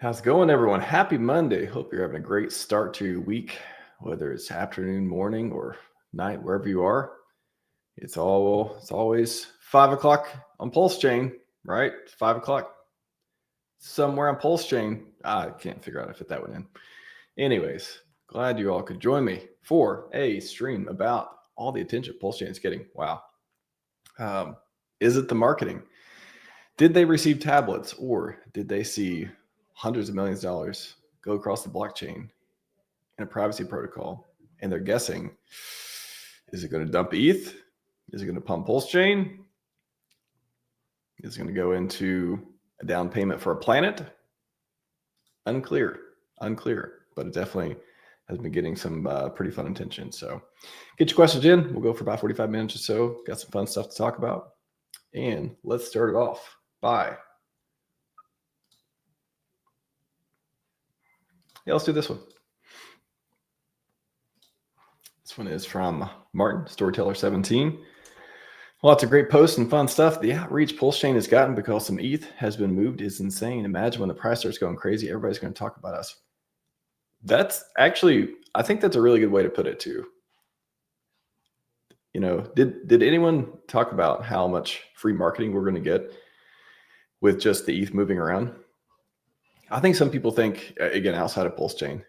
How's it going, everyone? Happy Monday. Hope you're having a great start to your week, whether it's afternoon, morning, or night, wherever you are. It's always 5 o'clock on PulseChain, right? 5 o'clock somewhere on PulseChain. I can't figure out how to fit that one in. Anyways, glad you all could join me for a stream about all the attention PulseChain is getting. Wow. Is it the marketing? Did they receive tablets, or did they see hundreds of millions of dollars go across the blockchain in a privacy protocol? And they're guessing, is it going to dump ETH? Is it going to pump PulseChain? Is it going to go into a down payment for a planet? Unclear, but it definitely has been getting some pretty fun attention. So get your questions in. We'll go for about 45 minutes or so. Got some fun stuff to talk about. And let's start it off by, let's do this one. This one is from Martin, Storyteller 17. Lots of great posts and fun stuff. The outreach PulseChain has gotten because some ETH has been moved is insane. Imagine when the price starts going crazy, everybody's going to talk about us. That's actually, I think that's a really good way to put it too. You know, did anyone talk about how much free marketing we're going to get with just the ETH moving around? I think some people think, again, outside of PulseChain,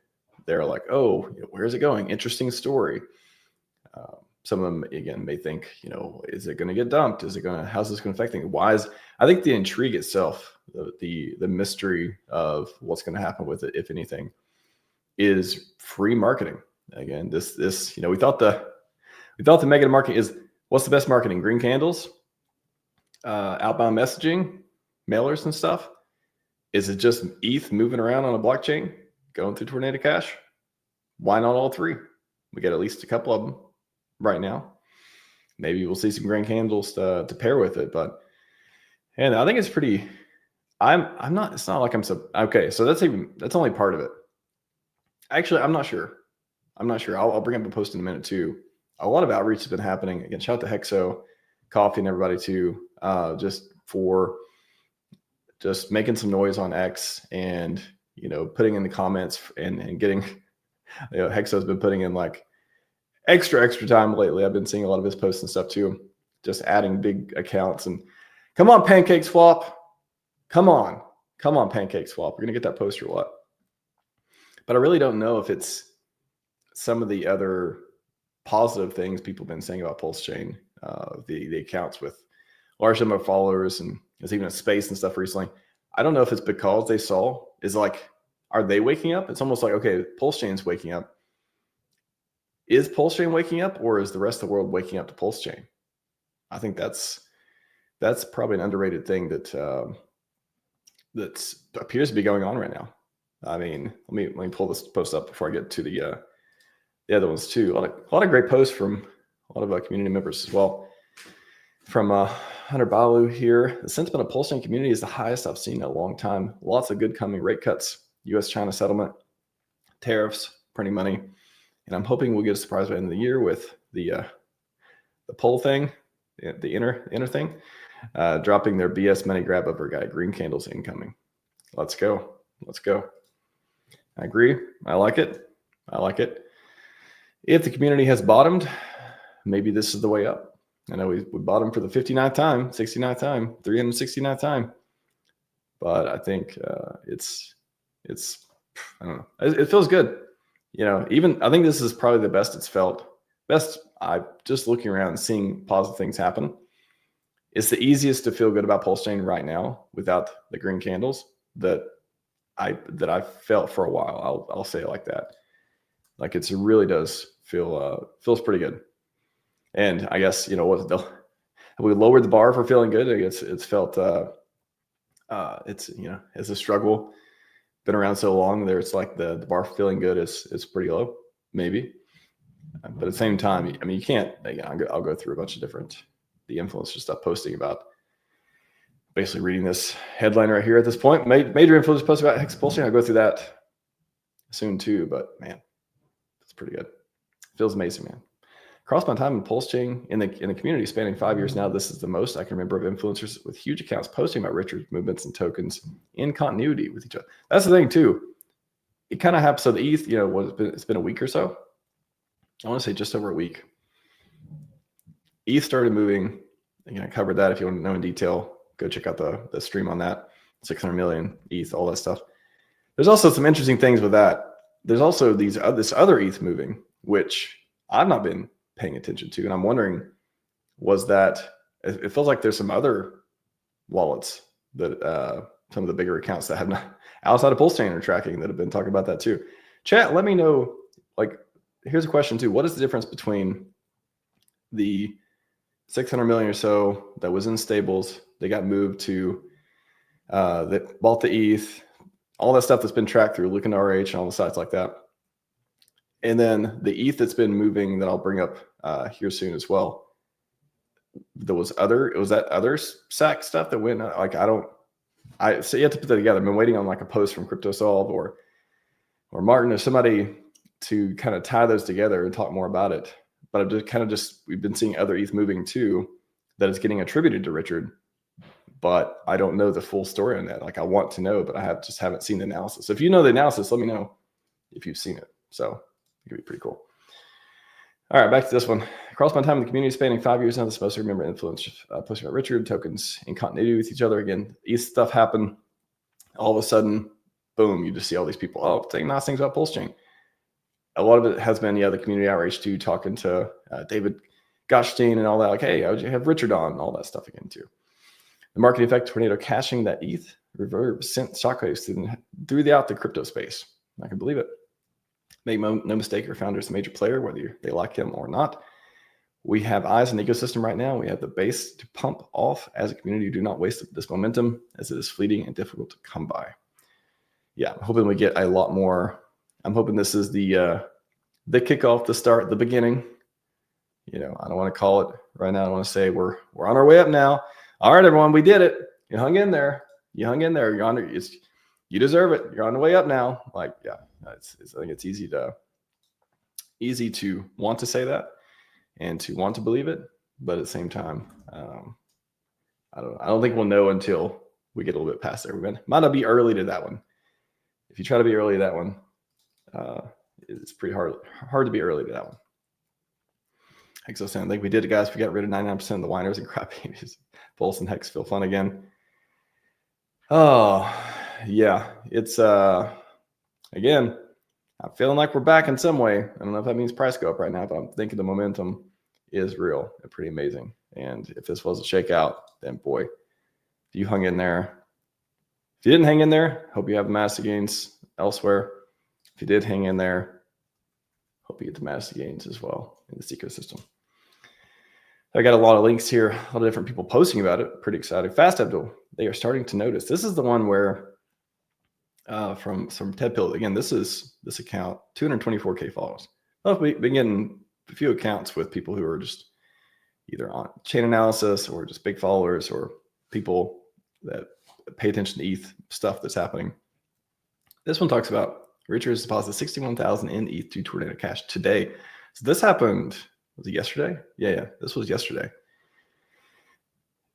they're like, oh, where's it going? Interesting story. Some of them, again, may think, is it going to get dumped? How's this going to affect things? I think the intrigue itself, the mystery of what's going to happen with it, if anything, is free marketing. Again, this we thought the mega marketing is, what's the best marketing? Green candles, outbound messaging, mailers and stuff. Is it just ETH moving around on a blockchain, going through Tornado Cash? Why not all three? We got at least a couple of them right now. Maybe we'll see some green candles to pair with it, and I think it's pretty. It's not like I'm so okay. So that's only part of it. Actually, I'm not sure. I'll bring up a post in a minute too. A lot of outreach has been happening. Again, shout out to Hexo, Coffee, and everybody too, just making some noise on X and, putting in the comments and getting, Hexo's been putting in like extra time lately. I've been seeing a lot of his posts and stuff too, just adding big accounts and come on, Pancake Swap. Come on, Pancake Swap. We're going to get that post or what? But I really don't know if it's some of the other positive things people have been saying about PulseChain, the accounts with large number of followers, and there's even a space and stuff recently. I don't know if it's because they saw, are they waking up? It's almost like, okay, PulseChain's waking up. Is PulseChain waking up, or is the rest of the world waking up to PulseChain? I think that's probably an underrated thing that appears to be going on right now. I mean, let me pull this post up before I get to the other ones too. A lot of great posts from a lot of community members as well. From Hunter Balu here, the sentiment of PulseChain community is the highest I've seen in a long time. Lots of good coming rate cuts, U.S.-China settlement, tariffs, printing money, and I'm hoping we'll get a surprise by the end of the year with the poll thing, the inner thing, dropping their BS money grab over guy. Green candles incoming. Let's go. I agree. I like it. If the community has bottomed, maybe this is the way up. I know we bottomed for the 59th time, 69th time, 369th time. But I think it's I don't know. It feels good. Even I think this is probably the best it's felt. I just looking around and seeing positive things happen. It's the easiest to feel good about PulseChain right now without the green candles that I felt for a while. I'll say it like that. Like it really does feels pretty good. And I guess we lowered the bar for feeling good. I guess it's felt it's as a struggle. Been around so long there, it's like the bar for feeling good is pretty low, maybe. But at the same time, I mean, you can't. I'll go through a bunch of the influencer stuff posting about basically reading this headline right here at this point. Major influencers post about Hex PulseChain. I'll go through that soon too. But man, it's pretty good. Feels amazing, man. Across my time in PulseChain in the community spanning 5 years now, this is the most I can remember of influencers with huge accounts posting about Richard's movements and tokens in continuity with each other. That's the thing too. It kind of happens. So the ETH, it's been a week or so. I want to say just over a week. ETH started moving. Again, I covered that. If you want to know in detail, go check out the stream on that. 600 million ETH, all that stuff. There's also some interesting things with that. There's also this other ETH moving, which I've not been paying attention to. And I'm wondering, was that, it feels like there's some other wallets that some of the bigger accounts that have not, outside of PulseChain are tracking, that have been talking about that too. Chat, let me know, like, here's a question too. What is the difference between the 600 million or so that was in stables, they got moved to, that bought the ETH, all that stuff that's been tracked through looking to RH and all the sites like that. And then the ETH that's been moving that I'll bring up here soon as well. There was that other SAC stuff that went, like, so you have to put that together. I've been waiting on like a post from CryptoSolve or Martin or somebody to kind of tie those together and talk more about it. But I've we've been seeing other ETH moving too that is getting attributed to Richard, but I don't know the full story on that. Like, I want to know, but I haven't seen the analysis. So if you know the analysis, let me know if you've seen it. So it could be pretty cool. All right, back to this one. Across my time in the community spanning 5 years now, the supposed to remember influence posting about Richard, tokens in continuity with each other. Again, ETH stuff happened. All of a sudden, boom, you just see all these people, saying nice things about PulseChain. A lot of it has been, the community outreach too, talking to David Goshstein and all that. Like, hey, I would have Richard on and all that stuff again too. The market effect tornado cashing that ETH reverb sent shockwaves through the crypto space. I can believe it. Make no mistake, your founder is a major player, whether they like him or not. We have eyes on the ecosystem right now. We have the base to pump off as a community. Do not waste this momentum, as it is fleeting and difficult to come by. Yeah, I'm hoping we get a lot more. I'm hoping this is the kickoff, the start, the beginning. I don't want to call it right now. I want to say we're on our way up now. All right, everyone, we did it. You hung in there. You're on. You deserve it. You're on the way up now. Like, yeah, I think it's easy to want to say that and to want to believe it, but at the same time, I don't think we'll know until we get a little bit past there. Might not be early to that one. If you try to be early to that one, it's pretty hard to be early to that one. Exo I think we did it, guys. We got rid of 99% of the whiners and crap babies. Pulse and Hex feel fun again. Oh, yeah. It's, again, I'm feeling like we're back in some way. I don't know if that means price go up right now, but I'm thinking the momentum is real and pretty amazing. And if this was a shakeout, then boy, if you hung in there. If you didn't hang in there, hope you have massive gains elsewhere. If you did hang in there, hope you get the massive gains as well in this ecosystem. I got a lot of links here, a lot of different people posting about it. Pretty exciting. Fast Abdul, they are starting to notice. This is the one where from Ted Pill. Again, this account, 224K followers. Well, we've been getting a few accounts with people who are just either on chain analysis or just big followers or people that pay attention to ETH stuff that's happening. This one talks about Richard has deposited 61,000 in ETH to Tornado Cash today. So this happened, was it yesterday? Yeah, this was yesterday.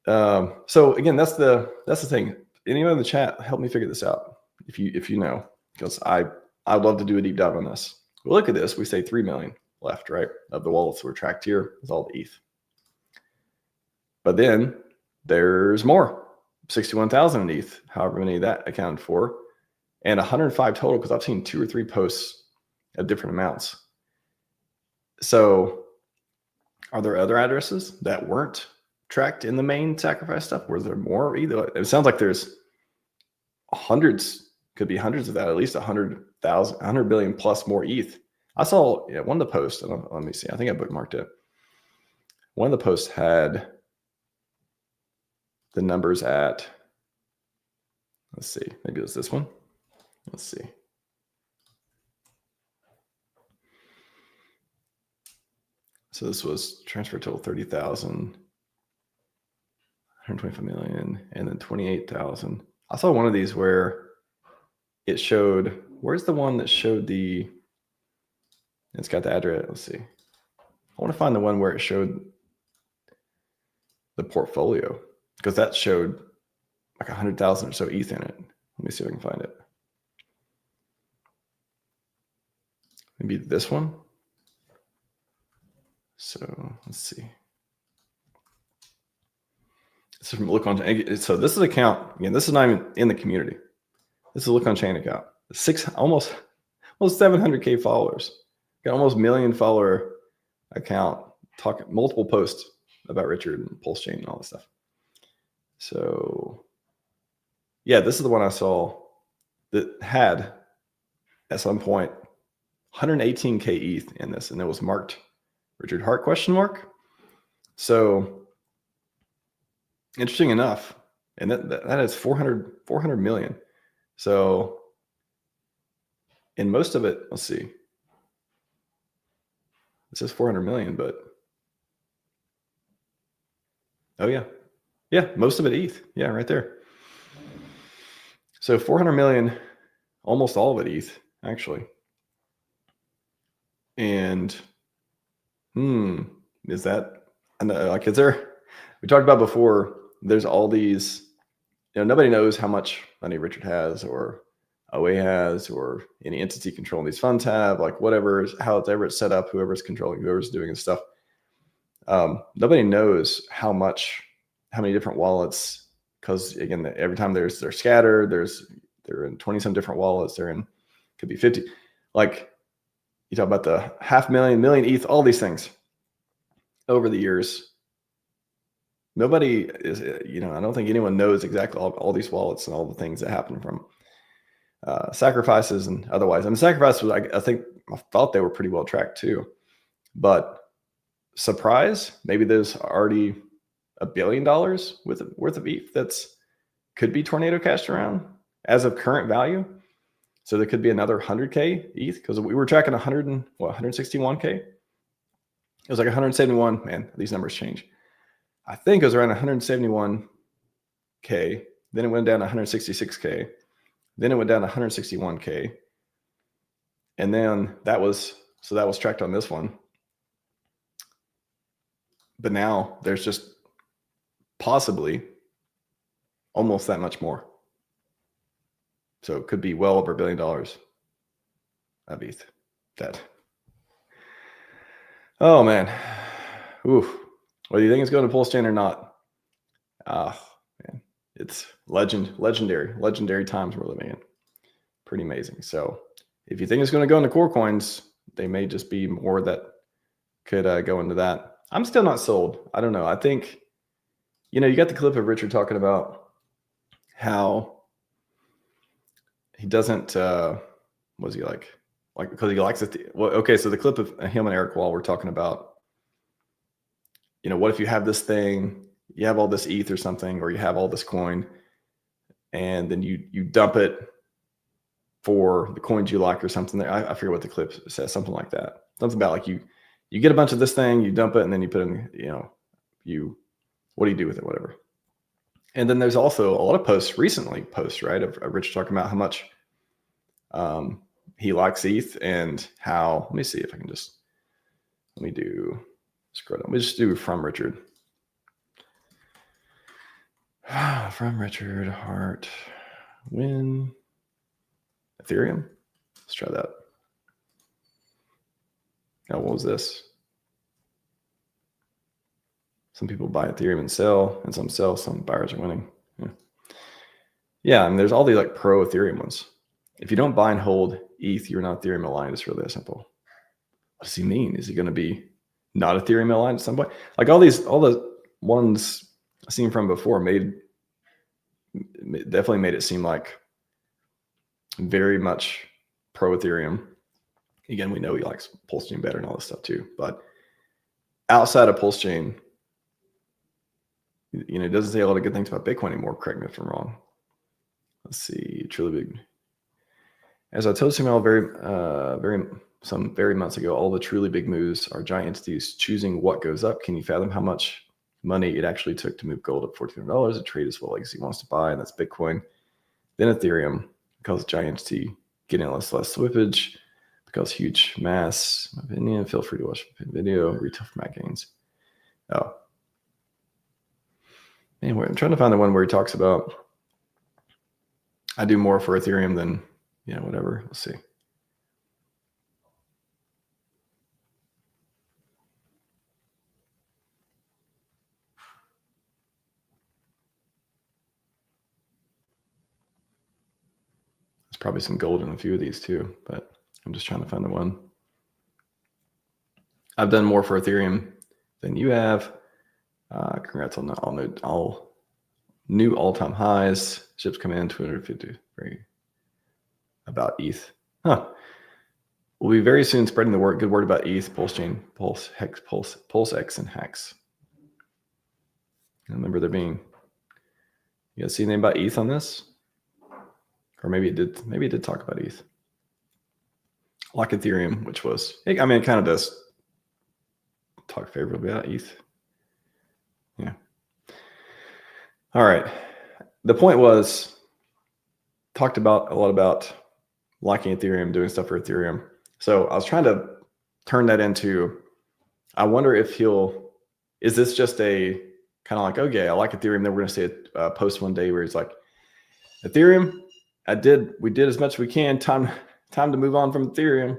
So again, that's the thing. Anyone in the chat, help me figure this out if you know, because I'd love to do a deep dive on this. Well, look at this. We say 3 million left, right, of the wallets that were tracked here is all the ETH. But then there's more, 61,000 in ETH, however many that accounted for, and 105 total, because I've seen 2 or 3 posts at different amounts. So are there other addresses that weren't tracked in the main sacrifice stuff? Was there more either? It sounds like there's hundreds, could be hundreds of that, at least 100,000, 100 billion plus more ETH. I saw one of the posts, let me see, I think I bookmarked it. One of the posts had the numbers at, let's see, maybe it was this one. Let's see. So this was transfer total 30,000, 125 million, and then 28,000. I saw one of these where it showed, where's the one that showed it's got the address? Let's see. want to find the one where it showed the portfolio, because that showed like 100,000 or so ETH in it. Let me see if I can find it. Maybe this one. So let's see. This is from Look On. So this is an account. Again, this is not even in the community. This is a Look On Chain account. Almost 700K followers. Got almost $1 million follower account. Talking multiple posts about Richard and PulseChain and all this stuff. So yeah, this is the one I saw that had at some point 118K ETH in this, and it was marked Richard Hart ? So interesting enough, and that is 400 million. So in most of it, let's see. It says 400 million, but oh yeah, most of it ETH. Yeah, right there. So 400 million, almost all of it ETH, actually. And is that, like, is there, we talked about before, there's all these, nobody knows how much money Richard has or OA has or any entity controlling these funds have, like whatever, however it's set up, whoever's controlling, whoever's doing this stuff. Nobody knows how many different wallets, because again, every time they're scattered, they're in 20 some different wallets, could be 50. Like you talk about the 500,000, million ETH, all these things over the years. Nobody is, I don't think anyone knows exactly all these wallets and all the things that happen from sacrifices and otherwise. And the sacrifices, I thought they were pretty well tracked too. But surprise, maybe there's already $1 billion worth of ETH could be tornado cashed around as of current value. So there could be another 100K ETH, because we were tracking 161K. It was like 171. Man, these numbers change. I think it was around 171K. Then it went down to 166K. Then it went down to 161K. And then that was tracked on this one. But now there's just possibly almost that much more. So it could be well over $1 billion of ETH. Oh man. Oof. Whether you think it's going to PulseChain or not, man, it's legendary times we're living in. Pretty amazing. So if you think it's going to go into core coins, they may just be more that could go into that. I'm still not sold. I don't know. I think, you got the clip of Richard talking about how he doesn't, what was he like? Like, because he likes it. Well, okay. So the clip of him and Eric Wall were talking about, what if you have this thing, you have all this ETH or something, or you have all this coin, and then you dump it for the coins you like or something. I forget what the clip says, something like that. Something about like you get a bunch of this thing, you dump it, and then you put in, what do you do with it, whatever. And then there's also a lot of posts, right, of Rich talking about how much he likes ETH and how, let me see if I can just, scroll down. We just do from Richard. From Richard Hart. Win Ethereum. Let's try that. Now, what was this? Some people buy Ethereum and sell, and some sell. Some buyers are winning. Yeah, and there's all these like pro Ethereum ones. If you don't buy and hold ETH, you're not Ethereum aligned. It's really that simple. What does he mean? Is he going to be not Ethereum aligned at some point? Like all the ones I've seen from before definitely made it seem like very much pro Ethereum. Again, we know he likes PulseChain better and all this stuff too. But outside of PulseChain, it doesn't say a lot of good things about Bitcoin anymore. Correct me if I'm wrong. Let's see. Truly big. As I told Samuel very months ago, all the truly big moves are giant entities choosing what goes up. Can you fathom how much money it actually took to move gold up $1,400? A trade is what Legacy wants to buy, and that's Bitcoin. Then Ethereum, because giant entity getting less slippage, because huge mass. My opinion. Feel free to watch the video. Retail for Mac gains. Oh. Anyway, I'm trying to find the one where he talks about I do more for Ethereum than, whatever. Let's see. There's probably some gold in a few of these too, but I'm just trying to find the one. I've done more for Ethereum than you have. Congrats on all new all-time highs. Ships come in 250. About ETH. Huh. We'll be very soon spreading the good word about ETH, PulseChain, PulseX, and Hex. I remember there being. You guys see anything about ETH on this? Or maybe it did. Maybe it did talk about ETH. Like Ethereum, which was. It kind of does talk favorably about ETH. Yeah. All right. The point was talked about a lot about liking Ethereum, doing stuff for Ethereum. So I was trying to turn that into, I wonder if is this just a kind of like, okay, I like Ethereum. Then we're going to see a post one day where he's like, Ethereum, we did as much as we can. Time to move on from Ethereum,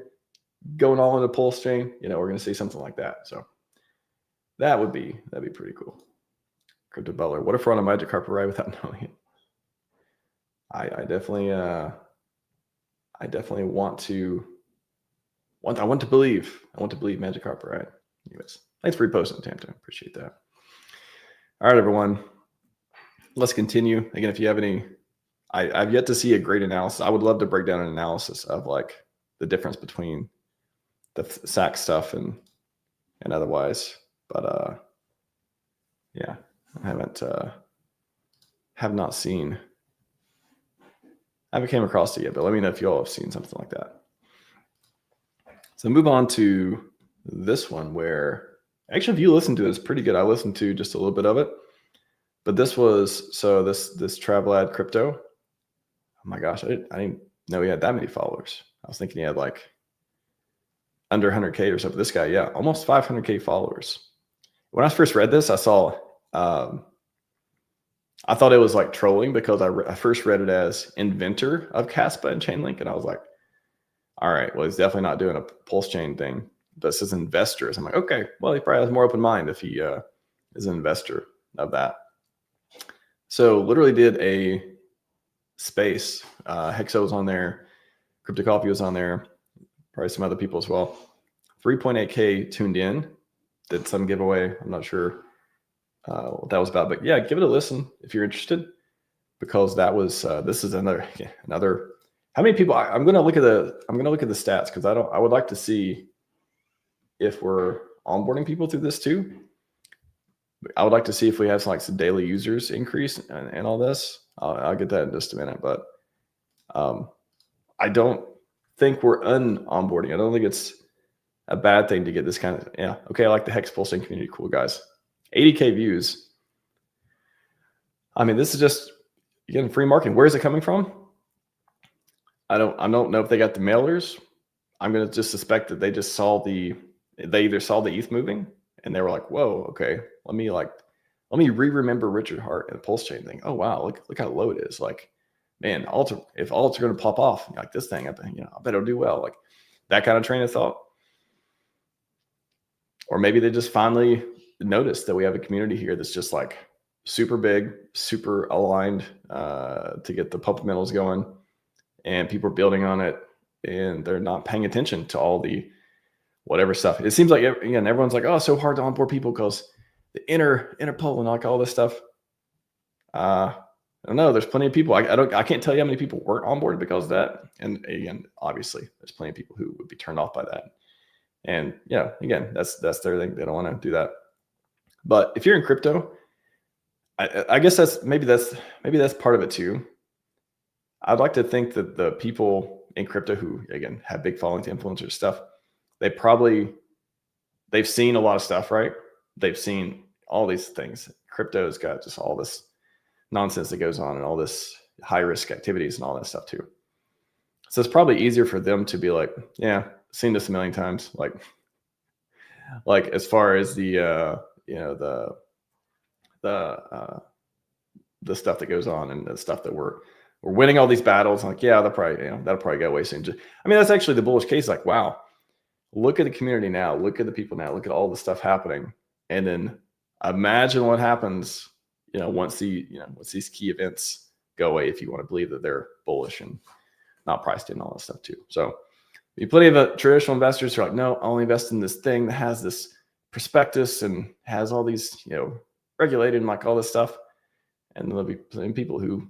going all into PulseChain. We're going to see something like that. So that'd be pretty cool. Crypto Butler. What if we're on a magic carpet ride without knowing it? I definitely want to believe. I want to believe magic carpet ride. Anyways, thanks for reposting, Tamtam. Appreciate that. All right, everyone. Let's continue. Again, if you have any, I've yet to see a great analysis. I would love to break down an analysis of like the difference between the SAC stuff and otherwise. But yeah, I have not seen. I haven't came across it yet, but let me know if you all have seen something like that. So move on to this one where actually, if you listen to it, it's pretty good. I listened to just a little bit of it, but this was, this travel ad crypto. Oh my gosh. I didn't know he had that many followers. I was thinking he had like under 100K or something. This guy, yeah, almost 500K followers. When I first read this, I saw, I thought it was like trolling because I first read it as inventor of Caspa and Chainlink. And I was like, all right, well, he's definitely not doing a PulseChain thing. This is investors. I'm like, okay, well, he probably has more open mind if he is an investor of that. So literally did a space. Hexo was on there. Crypto Coffee was on there. Probably some other people as well. 3.8K tuned in. Did some giveaway. I'm not sure what that was about, but yeah, give it a listen if you're interested, because that was this is another. How many people? I'm gonna look at the stats because I would like to see if we're onboarding people through this too. I would like to see if we have some daily users increase and all this. I'll get that in just a minute, but I don't think we're onboarding. I don't think it's a bad thing to get this kind of, yeah. Okay, I like the Hex Pulsing community. Cool, guys. 80K views. I mean, this is just, again, free marketing. Where is it coming from? I don't know if they got the mailers. I'm going to just suspect that they just they either saw the ETH moving and they were like, whoa, okay, let me re-remember Richard Hart and the PulseChain thing. Oh, wow, look how low it is. Like, man, if alts are going to pop off like this thing, I bet it'll do well. Like that kind of train of thought. Or maybe they just finally noticed that we have a community here that's just like super big, super aligned to get the fundamentals going, and people are building on it, and they're not paying attention to all the whatever stuff. It seems like, again, everyone's like, oh, it's so hard to onboard people because the inner poll and like all this stuff. I don't know. There's plenty of people. I can't tell you how many people weren't onboarded because of that. And again, obviously, there's plenty of people who would be turned off by that. And yeah, again, that's their thing. They don't want to do that. But if you're in crypto, I guess that's part of it too. I'd like to think that the people in crypto who, again, have big followings, influencers, stuff, they've seen a lot of stuff, right? They've seen all these things. Crypto's got just all this nonsense that goes on and all this high risk activities and all that stuff too. So it's probably easier for them to be like, yeah, seen this a million times. Like as far as the stuff that goes on and the stuff that we're winning all these battles. Like, yeah, that'll probably go away soon. I mean, that's actually the bullish case. Like, wow, look at the community now. Look at the people now. Look at all the stuff happening. And then imagine what happens, once these key events go away, if you want to believe that they're bullish and not priced in all that stuff too. So plenty of traditional investors who are like, no, I only invest in this thing that has this prospectus and has all these, regulated and like all this stuff. And then there'll be plenty of people who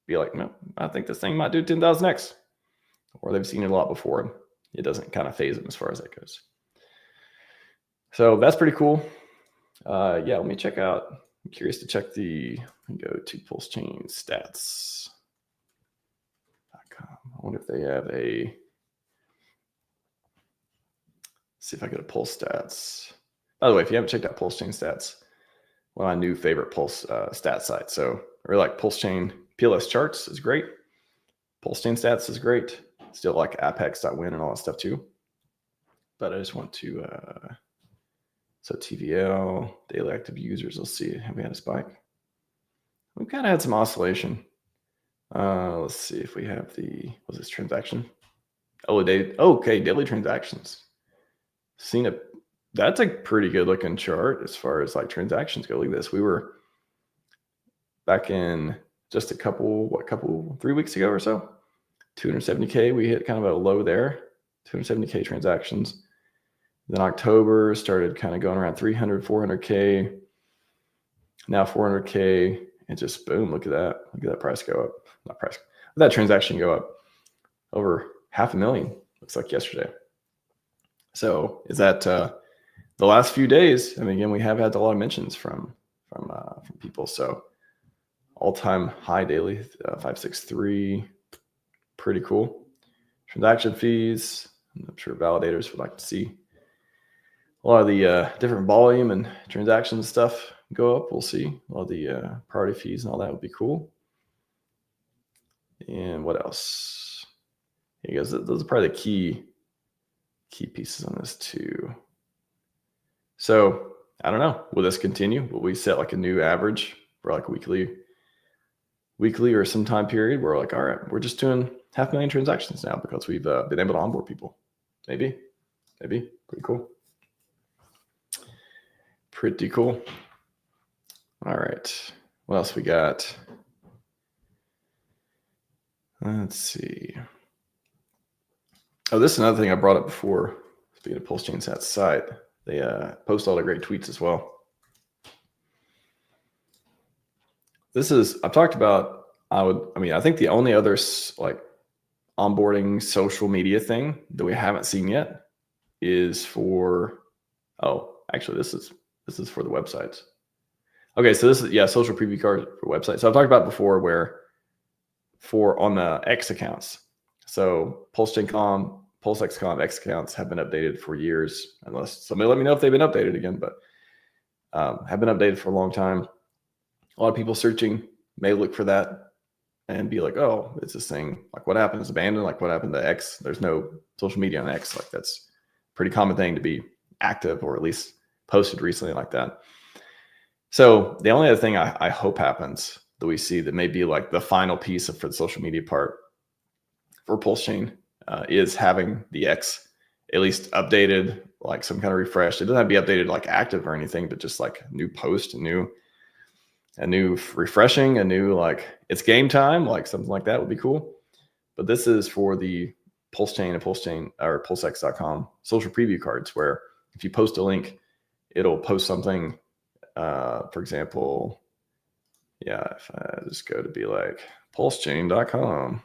be like, no, I think this thing might do 10,000x, or they've seen it a lot before. And it doesn't kind of phase them as far as that goes. So that's pretty cool. Yeah, let me check out. I'm curious to check go to PulseChain stats.com. I wonder if they have see if I go to Pulse Stats. By the way, if you haven't checked out PulseChain Stats, one of my new favorite Pulse stat sites. So I really like PulseChain. PLS Charts is great. PulseChain Stats is great. Still like Apex.win and all that stuff too. But I just want to, so TVL, daily active users, let's see, have we had a spike? We've kind of had some oscillation. Let's see if we have was this transaction? Oh, okay, daily transactions. That's a pretty good looking chart as far as like transactions go. Look at this. We were back in just 3 weeks ago or so, 270K. We hit kind of a low there, 270K transactions. Then October started kind of going around 300, 400K. Now 400K, and just boom, look at that. Look at that price go up. Not price, that transaction go up over 500,000, looks like yesterday. So is that the last few days? I mean, again, we have had a lot of mentions from people. So all-time high daily, 563, pretty cool. Transaction fees, I'm sure validators would like to see a lot of the different volume and transaction stuff go up. We'll see. A lot of the priority fees and all that would be cool. And what else? Yeah, guys, those are probably the key pieces on this too. So I don't know. Will this continue? Will we set like a new average for like weekly or some time period where we're like, all right, we're just doing 500,000 transactions now because we've been able to onboard people? Maybe. Pretty cool. All right. What else we got? Let's see. Oh, this is another thing I brought up before. Speaking of PulseChain Stats site, they post all the great tweets as well. I've talked about, I think the only other like onboarding social media thing that we haven't seen yet is for, actually this is for the websites. Okay, so this is, social preview card for websites. So I've talked about before where on the X accounts. So PulseChain.com, PulseX.com X accounts have been updated for years, unless somebody let me know if they've been updated again, but have been updated for a long time. A lot of people searching may look for that and be like, oh, it's this thing. Like, what happened? It's abandoned. Like, what happened to X? There's no social media on X. Like, that's a pretty common thing to be active or at least posted recently like that. So the only other thing I hope happens that we see that may be like the final piece for the social media part for PulseChain is having the X at least updated, like some kind of refresh. It doesn't have to be updated like active or anything, but just like a new post, a new refreshing, a new like it's game time, like something like that would be cool. But this is for the PulseChain and PulseChain or PulseX.com social preview cards, where if you post a link, it'll post something. For example, if I just go to be like PulseChain.com,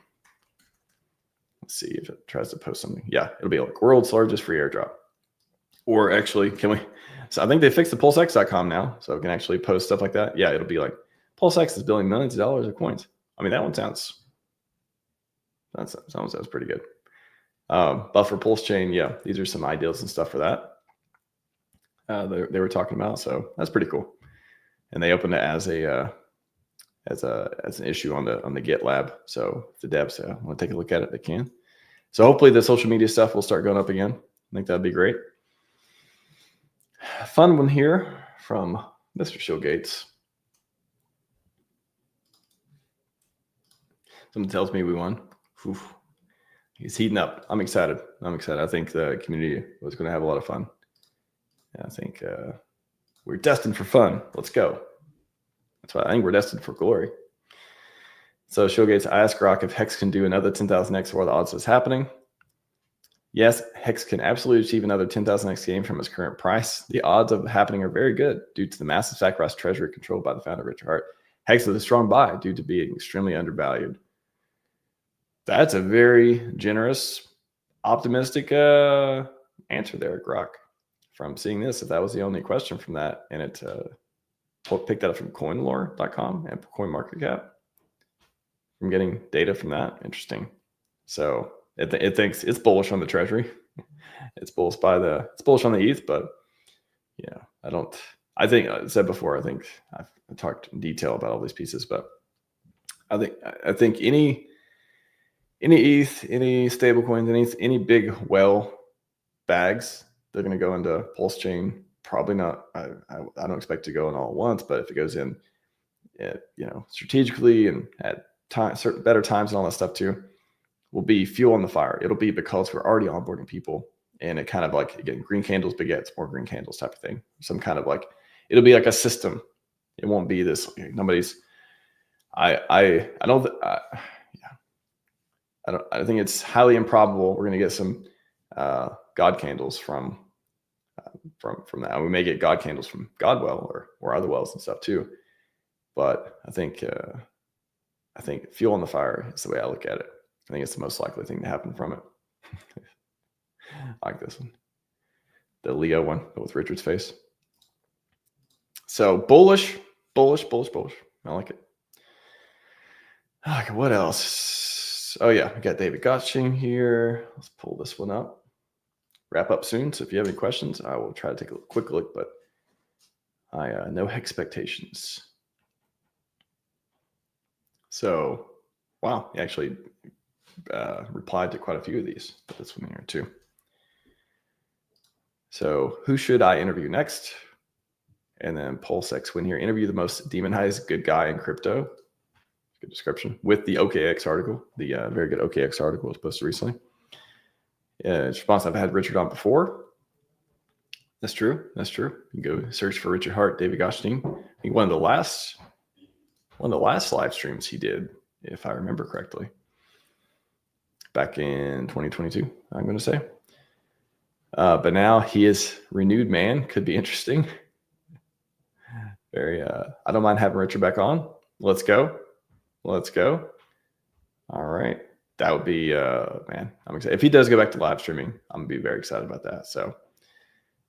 let's see if it tries to post something. Yeah, it'll be like world's largest free airdrop. Or actually, so I think they fixed the PulseX.com now, so it can actually post stuff like that. Yeah, it'll be like PulseX is billing millions of dollars of coins. I mean, that one sounds pretty good. But for PulseChain, these are some ideas and stuff for that. They were talking about, so that's pretty cool. And they opened it as an issue on the GitLab. So if the devs want to take a look at it, they can. So hopefully the social media stuff will start going up again. I think that'd be great. Fun one here from Mr. Showgates. Someone tells me we won. Oof. He's heating up. I'm excited. I think the community was going to have a lot of fun. I think we're destined for fun. Let's go. That's why I think we're destined for glory. So Showgates, I asked Grok if Hex can do another 10,000x while the odds is happening. Yes, Hex can absolutely achieve another 10,000x gain from its current price. The odds of it happening are very good due to the massive sacrifice treasury controlled by the founder, Richard Hart. Hex is a strong buy due to being extremely undervalued. That's a very generous, optimistic answer there, Grok. From seeing this, if that was the only question from that, and it picked that up from coinlore.com and CoinMarketCap, from getting data from that. Interesting. So it thinks it's bullish on the treasury. It's bullish on the ETH, but yeah, I think I said before, I think I've talked in detail about all these pieces, but I think any ETH, any stable coins, any big bags, they're going to go into PulseChain. Probably not. I don't expect to go in all at once, but if it goes in, strategically and at certain better times and all that stuff too, will be fuel on the fire. It'll be because we're already onboarding people, and it kind of like, again, green candles begets more green candles type of thing. Some kind of like, it'll be like a system. It won't be this. Nobody's. I think it's highly improbable we're going to get some God candles from that. And we may get God candles from Godwell or other wells and stuff too. But I think fuel on the fire is the way I look at it. I think it's the most likely thing to happen from it. I like this one, the Leo one with Richard's face. So bullish. I like it. Okay, what else? Oh yeah, we got David Gottsching here. Let's pull this one up. Wrap up soon. So if you have any questions, I will try to take a quick look, but I no expectations. So, wow, he actually replied to quite a few of these, but this one here too. So who should I interview next? And then PulseX win here. Interview the most demonized good guy in crypto. Good description with the OKX article. The very good OKX article was posted recently. Response, I've had Richard on before. That's true. You can go search for Richard Hart, David Gottsching. I think one of the last live streams he did, if I remember correctly, back in 2022, I'm going to say. But now he is renewed man. Could be interesting. Very. I don't mind having Richard back on. Let's go. All right. That would be, man, I'm excited. If he does go back to live streaming, I'm going to be very excited about that. So,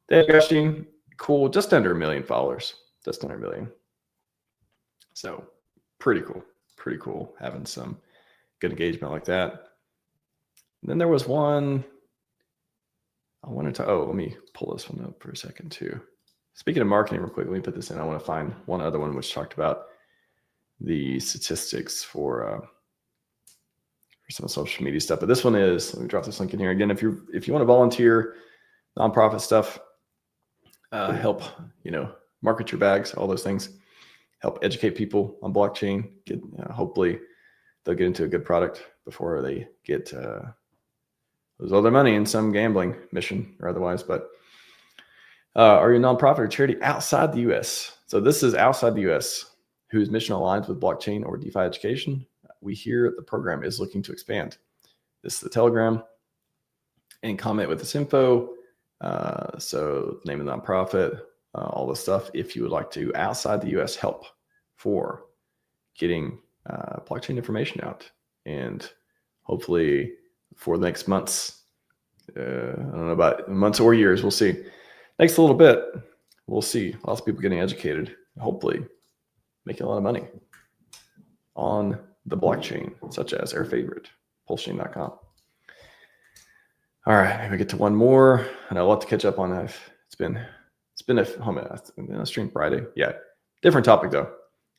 David Gottsching, cool. Just under 1 million followers. Just under 1 million. So, pretty cool having some good engagement like that. And then there was one I wanted to, let me pull this one up for a second too. Speaking of marketing real quick, let me put this in. I want to find one other one which talked about the statistics for some social media stuff. But this one is, let me drop this link in here again. If you want to volunteer, nonprofit stuff, help, market your bags, all those things, help educate people on blockchain. Get, hopefully they'll get into a good product before they get lose all their money in some gambling mission or otherwise. But are you a nonprofit or charity outside the U.S.? So this is outside the U.S. whose mission aligns with blockchain or DeFi education. We hear the program is looking to expand. This is the Telegram. And comment with this info. So name of the nonprofit, all this stuff. If you would like to outside the U.S. help for getting blockchain information out, and hopefully for the next months, I don't know about months or years, we'll see. Next little bit, we'll see lots of people getting educated, hopefully making a lot of money on the blockchain, such as our favorite, PulseChain.com. All right, maybe get to one more, and I'd love to catch up on that. It's been a stream Friday. Yeah, different topic though.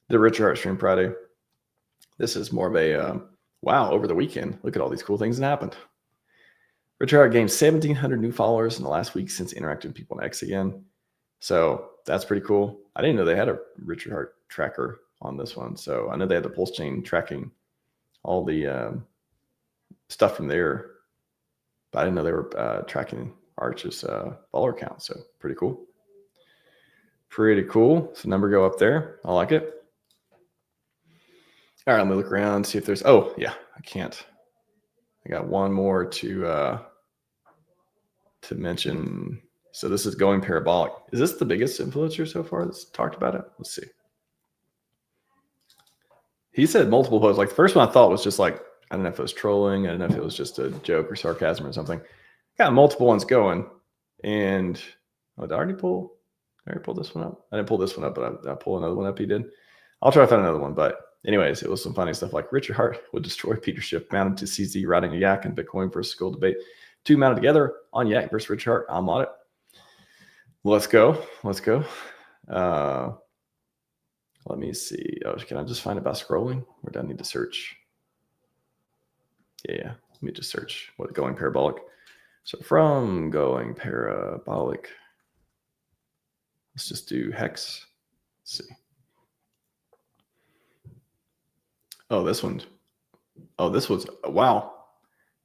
The Richard Hart stream Friday. This is more of a wow, over the weekend. Look at all these cool things that happened. Richard Hart gained 1,700 new followers in the last week since interacting with people on X again. So that's pretty cool. I didn't know they had a Richard Hart tracker on this one. So I know they had the PulseChain tracking all the stuff from there, but I didn't know they were tracking Arch's follower count. So pretty cool. Pretty cool. So number go up there. I like it. All right, let me look around, see if there's, oh yeah, I can't. I got one more to mention. So this is going parabolic. Is this the biggest influencer so far that's talked about it? Let's see. He said multiple posts. Like the first one I thought was just like, I don't know if it was trolling. I don't know if it was just a joke or sarcasm or something. Got multiple ones going. And did I already pull this one up? I didn't pull this one up, but I pull another one up. He did. I'll try to find another one. But anyways, it was some funny stuff like Richard Hart would destroy Peter Schiff mounted to CZ riding a yak and Bitcoin versus gold debate. Two mounted together on yak versus Richard Hart. I'm on it. Let's go. Let's go. Let me see. Oh, can I just find it by scrolling? Or do I need to search? Yeah. Let me just search what going parabolic. So from going parabolic, let's just do hex. Let's see. Oh, this one. Oh, this was, wow.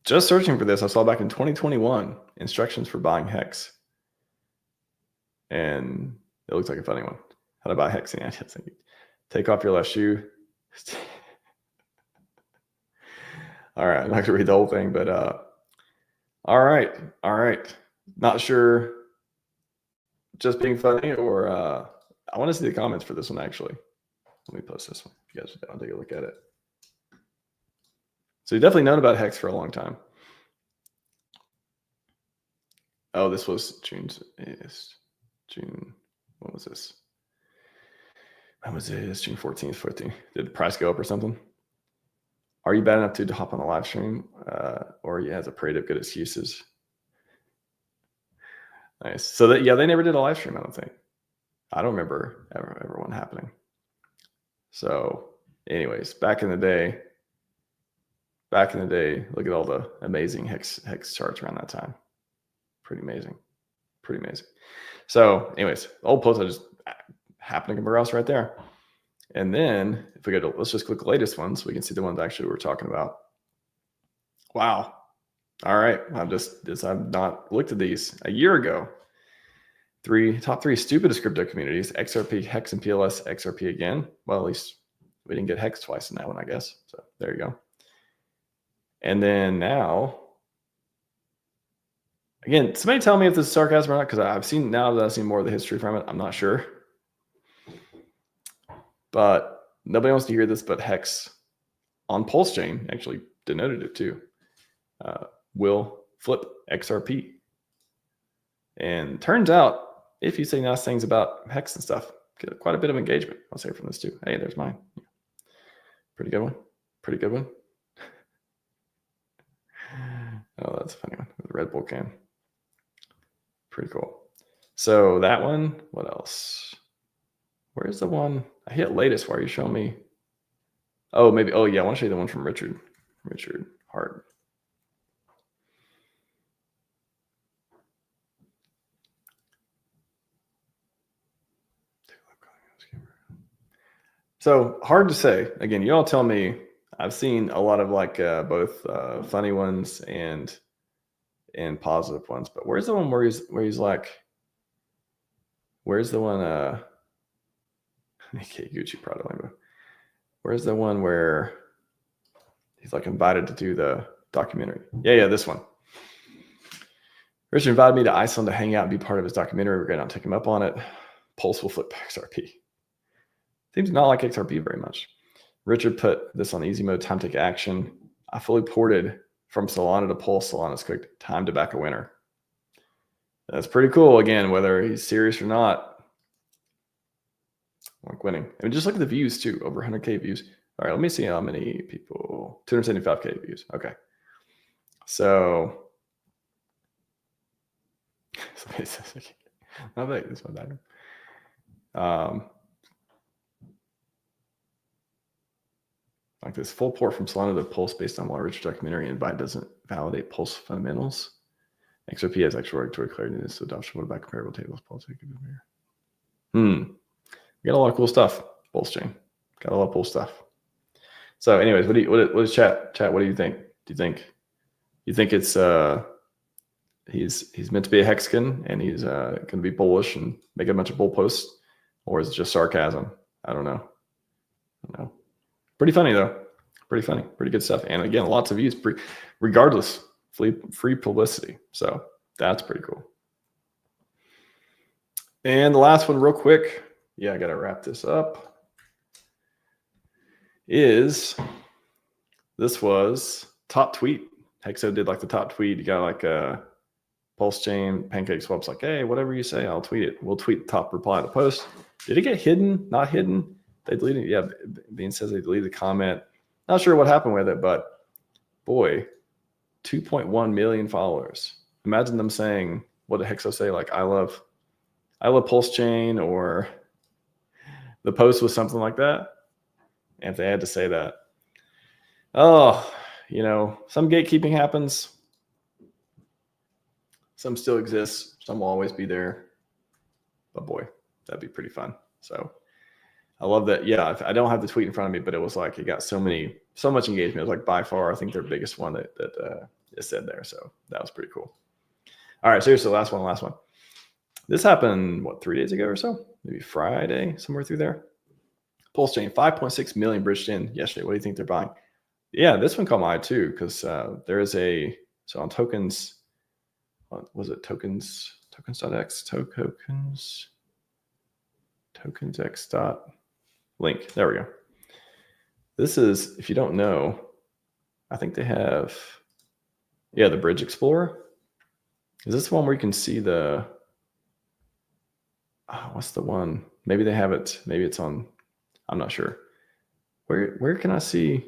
Just searching for this, I saw back in 2021, instructions for buying hex. And it looks like a funny one. How to buy hex? Yeah, take off your left shoe. All right, I'm not gonna read the whole thing, but all right. Not sure, just being funny, or I want to see the comments for this one actually. Let me post this one. If you guys want to take a look at it. So you've definitely known about hex for a long time. Oh, this was June. What was this? When was this? June 14th, 14th. Did the price go up or something? Are you bad enough to hop on a live stream? Or you have a parade of good excuses? Nice. So that, yeah, they never did a live stream, I don't think. I don't remember ever one happening. So anyways, back in the day, look at all the amazing hex charts around that time. Pretty amazing. So anyways, old post I just happened to come across right there. And then if we go to, let's just click the latest one so we can see the ones actually we're talking about. Wow. All right. I've not looked at these a year ago. Top three stupidest crypto communities: XRP, Hex, and PLS. XRP again. Well, at least we didn't get Hex twice in that one, I guess. So there you go. And then now, again, somebody tell me if this is sarcasm or not, because I've seen more of the history from it. I'm not sure. But nobody wants to hear this, but Hex on PulseChain actually denoted it too. Will flip XRP. And turns out, if you say nice things about Hex and stuff, get quite a bit of engagement. I'll say from this too. Hey, there's mine. Pretty good one. Oh, that's a funny one with the Red Bull can. Pretty cool. So that one, what else? Where's the one? I hit latest. Why are you showing me? Oh, maybe. Oh, yeah. I want to show you the one from Richard Hart. So hard to say. Again, you all tell me. I've seen a lot of like both funny ones and positive ones. But where's the one where he's like? Where's the one? Okay, Gucci Prada Lambo. Where's the one where he's like invited to do the documentary? Yeah, this one. Richard invited me to Iceland to hang out and be part of his documentary. We're going to take him up on it. Pulse will flip XRP. Seems not like XRP very much. Richard put this on easy mode, time to take action. I fully ported from Solana to Pulse. Solana's clicked, time to back a winner. That's pretty cool. Again, whether he's serious or not, like winning. I mean, just look at the views too, over 100K views. All right, let me see how many people, 275K views. Okay. So, not bad. This one better. Like this full port from Solana to Pulse based on what Richard documentary invite doesn't validate Pulse fundamentals. XRP has extra regulatory clarity in this adoption. What about comparable tables? We got a lot of cool stuff. PulseChain got a lot of cool stuff. So, anyways, what is chat? What do you think? Do you think it's he's meant to be a hexagon and he's going to be bullish and make a bunch of bull posts, or is it just sarcasm? I don't know. Pretty funny though. Pretty funny. Pretty good stuff. And again, lots of views. Regardless, free publicity. So that's pretty cool. And the last one, real quick. Yeah, I got to wrap this up. This was top tweet. Hexo did like the top tweet. You got like a PulseChain, PancakeSwap's like, hey, whatever you say, I'll tweet it. We'll tweet the top reply to the post. Did it get hidden? Not hidden? They deleted it. Yeah, Bean says they deleted the comment. Not sure what happened with it, but boy, 2.1 million followers. Imagine them saying, what did Hexo say? Like, I love PulseChain, or the post was something like that. And if they had to say that, some gatekeeping happens. Some still exists. Some will always be there. But boy, that'd be pretty fun. So I love that. Yeah, I don't have the tweet in front of me, but it was like it got so much engagement. It was like by far, I think their biggest one that is said there. So that was pretty cool. All right, seriously, last one. This happened, 3 days ago or so? Maybe Friday, somewhere through there. PulseChain, 5.6 million bridged in yesterday. What do you think they're buying? Yeah, this one caught my eye too, because there is so on tokens, what was it? Tokens.x, tokensx.link. There we go. This is, if you don't know, I think they have, the Bridge Explorer. Is this the one where you can see what's the one? Maybe they have it. Maybe it's on, I'm not sure. Where can I see?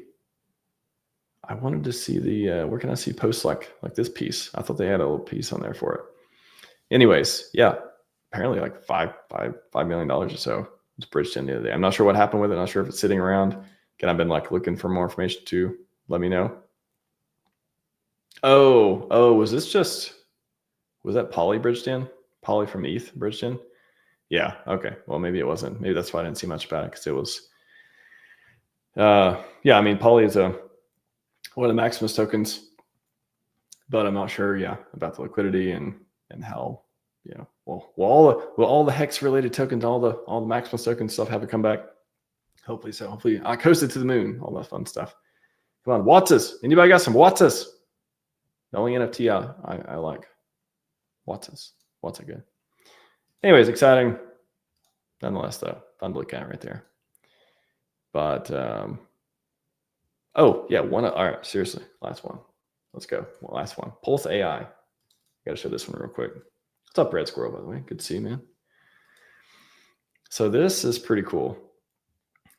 I wanted to see where can I see posts like this piece? I thought they had a little piece on there for it. Anyways, yeah, apparently like $5 million or so. It's bridged in the other day. I'm not sure what happened with it. Not sure if it's sitting around. Again, I've been like looking for more information too. Let me know. Oh, was that Poly bridged in? Poly from ETH bridged in? Yeah, okay. Well, maybe it wasn't. Maybe that's why I didn't see much about it, because it was, I mean, Poly is one of the Maximus tokens, but I'm not sure, about the liquidity and how, will all the hex related tokens, all the Maximus token stuff have to come back? Hopefully so. Hopefully I coasted to the moon, all that fun stuff. Come on, Wattses. Anybody got some Wattses? The only NFT I like. Wattses. What's it good? Anyways, exciting. Nonetheless, though, fun to look at right there. But all right, seriously, last one. Let's go. Last one. Pulse AI. Got to show this one real quick. What's up, Red Squirrel, by the way? Good to see you, man. So this is pretty cool.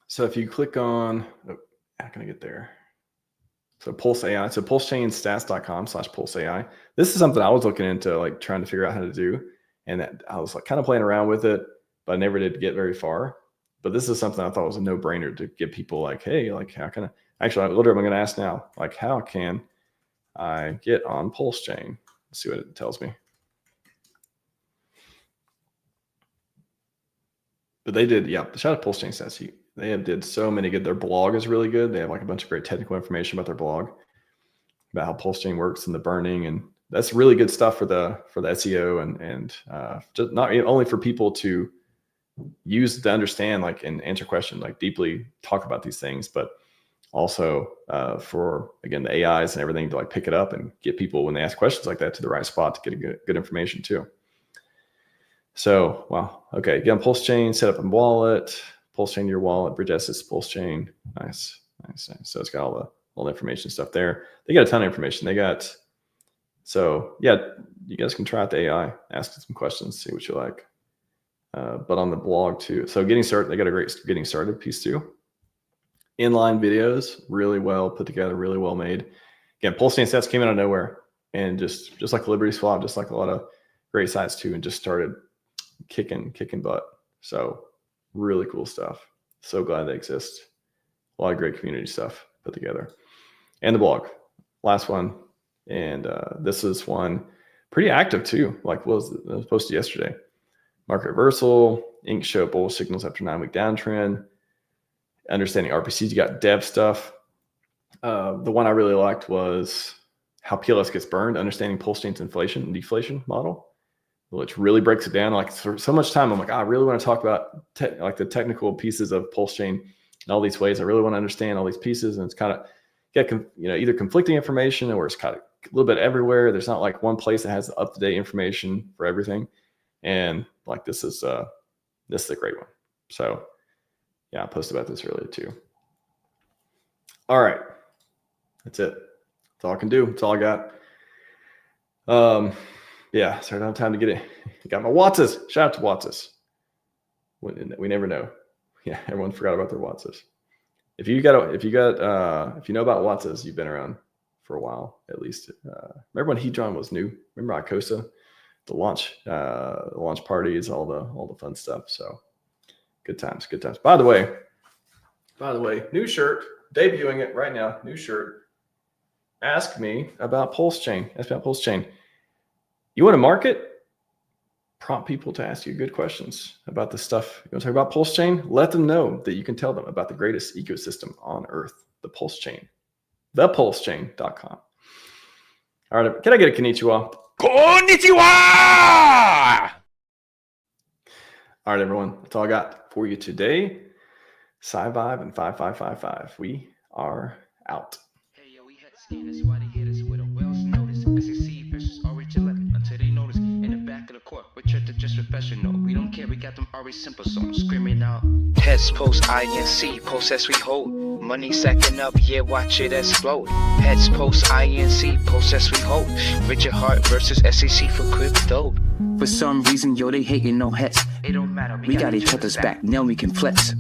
So if you click on, how can I get there? So Pulse AI. So pulsechainstats.com/Pulse AI. This is something I was looking into, like trying to figure out how to do. And that I was like kind of playing around with it, but I never did get very far. But this is something I thought was a no-brainer to give people like, hey, like how can I, actually, I'm going to ask now, like how can I get on PulseChain? Let's see what it tells me. But they did, shout out to PulseChain stats. They did so many good. Their blog is really good. They have like a bunch of great technical information about their blog, about how PulseChain works and the burning, and that's really good stuff for the SEO and just not only for people to use to understand, like, and answer questions, like deeply talk about these things, but also for, again, the AIs and everything to like pick it up and get people when they ask questions like that to the right spot to get good information too. So, wow. Okay. Again, PulseChain, set up a wallet, PulseChain your wallet, bridge assets, PulseChain. Nice. So it's got all the information stuff there. They got a ton of information. So you guys can try out the AI, ask some questions, see what you like. But on the blog too. So getting started, they got a great getting started piece too. Inline videos, really well put together, really well made. Again, PulseChain stats came out of nowhere, and just like Liberty Swap, just like a lot of great sites too, and just started kicking butt. So really cool stuff. So glad they exist. A lot of great community stuff put together. And the blog, last one. And this is one pretty active too. Like what was it was posted yesterday? Market reversal, ink show bullish signals after 9-week downtrend. Understanding RPCs, you got dev stuff. The one I really liked was how PLS gets burned, understanding PulseChain's inflation and deflation model, which really breaks it down. Like for so much time, I'm like, I really want to talk about like the technical pieces of PulseChain in all these ways. I really want to understand all these pieces, and it's kind of either conflicting information or it's kind of a little bit everywhere. There's not like one place that has up-to-date information for everything. And like this is a great one. So yeah, I posted about this earlier too. All right, that's it. That's all I can do. That's all I got. Yeah, so I don't have time to get it. Got my Wattses. Shout out to Wattses. We never know. Yeah, everyone forgot about their Wattses. If you know about Wattses, you've been around for a while at least. Remember when Hedron was new? Remember Icosa? The launch parties, all the fun stuff. So good times. By the way, new shirt, debuting it right now. New shirt. Ask me about PulseChain. You want to market? Prompt people to ask you good questions about the stuff. You want to talk about PulseChain? Let them know that you can tell them about the greatest ecosystem on earth, the PulseChain, thepulsechain.com. All right, can I get a konnichiwa? Konnichiwa! All right, everyone. That's all I got for you today. Scivive and 5555. We are out. Hey, yo, we had scanners. Why they hit us with a Wells notice? SEC versus RH11 until they notice. In the back of the court, we're just professional. We don't care, we got them already simple songs screaming out. Heads post INC, post as we hold. Money stacking up, yeah, watch it explode. Heads post INC, post as we hold. Richard Hart versus SEC for crypto. For some reason, yo, they hating no heads. It don't matter. We got each other's back. Now we can flex.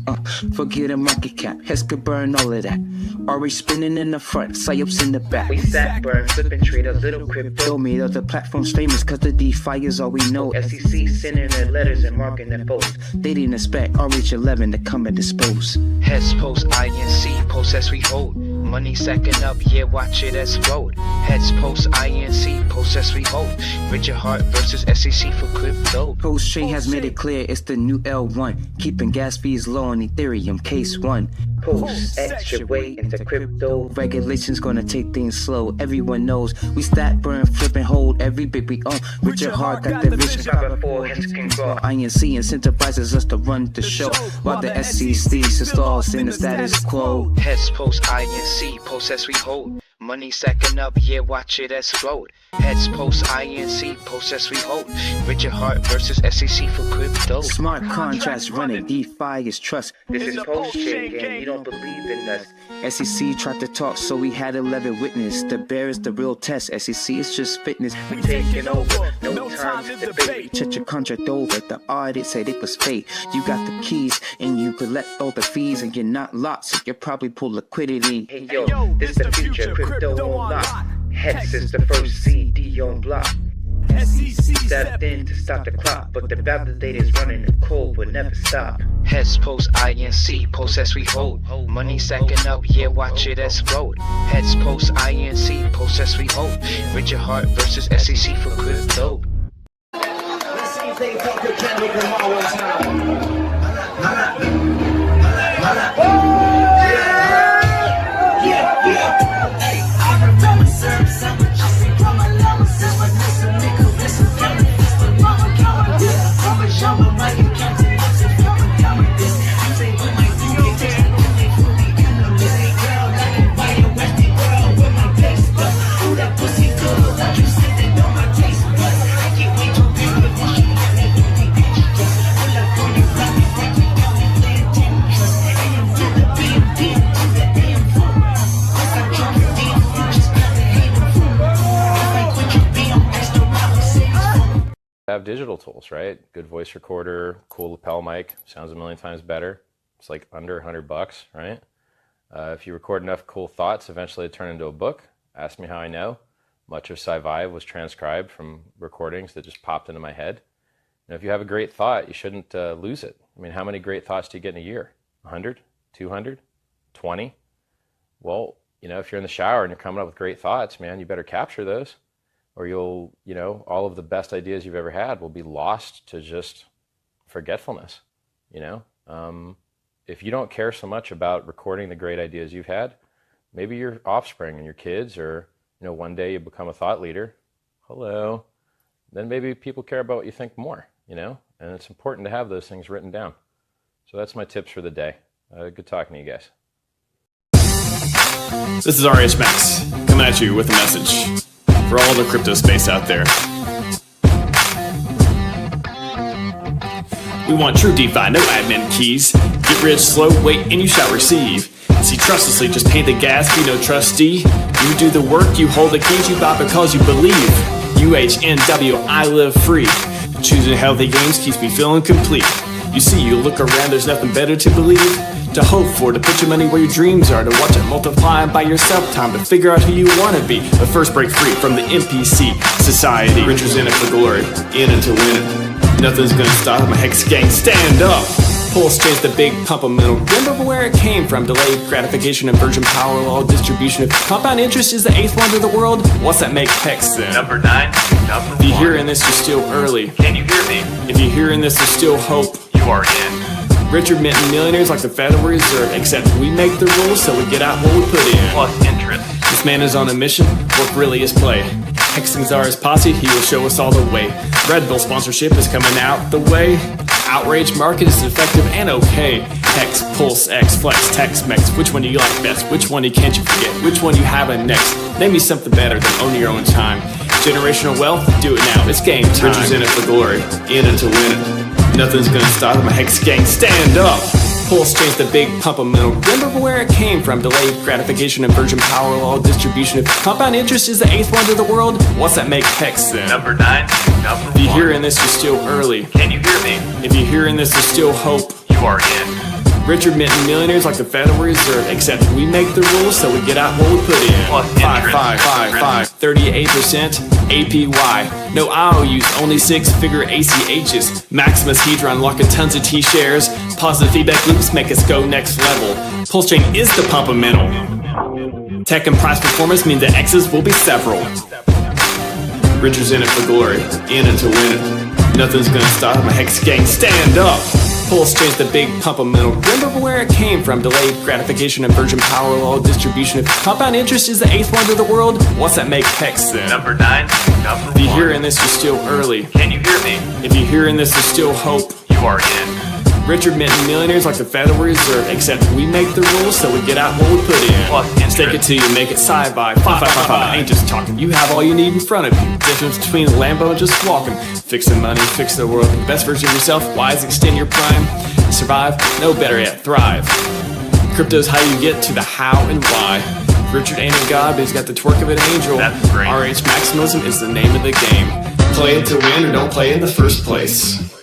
Forget a market cap. Heads could burn all of that. RH spinning in the front, psyops in the back. We stack, burn, flip and trade a little crypto. Made other platforms famous cause the DeFi is all we know. SEC sending their letters and marking their posts. They didn't expect RH11 to come and dispose. Heads post INC, post as we hold. Money stacking up, yeah, watch it explode. Heads post INC, post as we hold. Richard Hart versus SEC for crypto. PulseChain has made it clear it's the new L1. Keeping gas fees low on Ethereum, case 1. PulseX your way into crypto. Regulations gonna take things slow. Everyone knows we stack, burn, flip, and hold every bit we own. Richard Hart got the vision. 5 heads can grow. INC incentivizes us to run the show, while the SEC installs in the status quo. Heads post INC, post as we hold. Money stacking up, yeah, watch it explode. Heads post INC, post as we hold. Richard Hart versus SEC for crypto. Smart contracts running, DeFi is trust. This is PulseChain gang, you don't believe in us. SEC tried to talk, so we had 11 witness. The bear is the real test, SEC is just fitness. We taking over, no time to debate. Check your contract over, the audit said it was fake. You got the keys, and you collect all the fees, and you're not locked, so you probably pull liquidity. Hey yo, this is the future, crypto on lock. Hex is the first CD on block. SEC stepped in to stop the clock, but the validator's running the code will never stop. Heads post INC, post as we hold. Money stacking up, yeah, watch it explode. Heads post INC, post as we hold. Richard Hart versus SEC for crypto. Let's see if they talk to Kendrick Lamar one time. Have digital tools, right? Good voice recorder, cool lapel mic, sounds a million times better. It's like under $100, right? If you record enough cool thoughts, eventually it turn into a book. Ask me how I know. Much of Scivive was transcribed from recordings that just popped into my head. And if you have a great thought, you shouldn't lose it. I mean, how many great thoughts do you get in a year? 100, 200, 20? Well, you know, if you're in the shower and you're coming up with great thoughts, man, you better capture those. or you'll, all of the best ideas you've ever had will be lost to just forgetfulness. If you don't care so much about recording the great ideas you've had, maybe your offspring and your kids, or, one day you become a thought leader. Hello. Then maybe people care about what you think more, and it's important to have those things written down. So that's my tips for the day. Good talking to you guys. This is RHMax coming at you with a message for all the crypto space out there. We want true DeFi, no admin keys. Get rich slow, wait, and you shall receive. See, trustlessly, just pay the gas, be no trustee. You do the work, you hold the keys, you buy because you believe. UHNW, I live free. Choosing healthy games keeps me feeling complete. You see, you look around, there's nothing better to believe, to hope for, to put your money where your dreams are, to watch it multiply by yourself, time to figure out who you want to be. But first break free from the NPC society. Riches in it for glory, in it to win it. Nothing's gonna stop my Hex gang, stand up. PulseChain's the big pump-a-mental. Remember where it came from. Delayed gratification, inversion, power law, distribution. If compound interest is the 8th wonder of the world, what's that make Hex then? Number 9, number 1. If you're hearing this, you're still early. Can you hear me? If you're hearing this, there's still hope. You are in. Richer minting millionaires like the Federal Reserve, except we make the rules so we get out what we put in. Plus interest. This man is on a mission, work really is play. Hexings are his posse, he will show us all the way. Red Bull sponsorship is coming out the way. Outrage market is effective and okay. Hex, PulseX, Flex, Tex-Mex. Which one do you like best? Which one can't you forget? Which one you having next? Name me something better than owning your own time. Generational wealth? Do it now, it's game time. Riches in it for glory, in it to win it. Nothing's gonna stop my Hex gang, stand up. PulseChain's the big pump-a-mental. Remember where it came from. Delayed gratification, inversion, power law, distribution. If compound interest is the 8th wonder of the world, what's that make Hex then? Number 9, number 1. If you're hearing this, you're still early. Can you hear me? If you're hearing this, there's still hope. You are in. Richer minting millionaires like the Federal Reserve, except we make the rules so we get out what we put in. Plus interest. 38% APY. No IOUs, only 6-figure ACHs. Maximus Hedron locking tons of T-shares. Positive feedback loops make us go next level. PulseChain is the pump-a-mental. Tech and price performance mean the X's will be several. Riches in it for glory, in it to win it. Nothing's gonna stop my Hex gang, stand up. PulseChain's the big pump-a-mental. Remember where it came from. Delayed gratification, inversion, power law, distribution. If compound interest is the 8th wonder of the world, what's that make Hex then? Number 9, number 1. If you're hearing this, you're still early. Can you hear me? If you're hearing this, there's still hope. You are in. Richer minting millionaires like the Federal Reserve, except we make the rules so we get out what we put in. Plus interest. Take it till you make it Scivive. I ain't just talking, you have all you need in front of you. Difference between a Lambo and just walking. Fixing money, fix the world. The best version of yourself, wise, extend your prime. Survive, no better yet, thrive. Crypto's how you get to the how and why. Richard ain't a god, but he's got the twerk of an angel. That's great. RH maximalism is the name of the game. Play it to win or don't play in the first place.